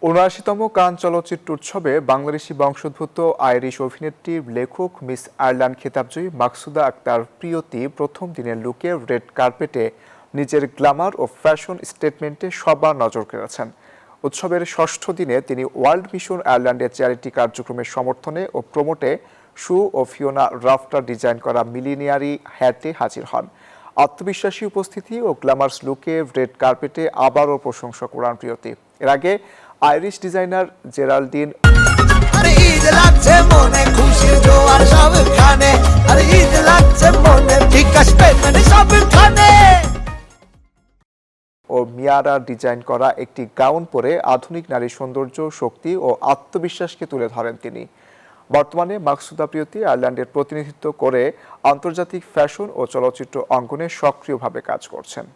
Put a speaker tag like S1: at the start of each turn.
S1: ৭৯তম কান চলচ্চিত্র উৎসবে বাংলাদেশি বংশোদ্ভূত আইরিশ অভিনেত্রী লেখক মিস আয়ারল্যান্ড খেতাবজয়ী মাকসুদা আক্তার প্রিয়তি প্রথম দিনের লুকে রেড কার্পেটে নিজের গ্ল্যামার ও ফ্যাশন স্টেটমেন্টে সবার নজর কেড়েছেন। উৎসবের ষষ্ঠ দিনে তিনি ওয়ার্ল্ড মিশন আয়ারল্যান্ডের চ্যারিটি কার্যক্রমের সমর্থনে ও প্রমোটে শু ও ফিওনা রাফটার ডিজাইন করা মিলিনিয়ারি হ্যাটে হাজির হন। আত্মবিশ্বাসী উপস্থিতি ও গ্ল্যামার্স লুকে রেড কার্পেটে আবারও প্রশংসা করান প্রিয়তি। এর আগে আইরিশ ডিজাইনার জেরাল্ডিন ও মিয়ারা ডিজাইন করা একটি গাউন পরে আধুনিক নারী সৌন্দর্য, শক্তি ও আত্মবিশ্বাসকে তুলে ধরেন তিনি। বর্তমানে মাকসুদা প্রিয়তি আয়ারল্যান্ডের প্রতিনিধিত্ব করে আন্তর্জাতিক ফ্যাশন ও চলচ্চিত্র অঙ্গনে সক্রিয়ভাবে কাজ করছেন।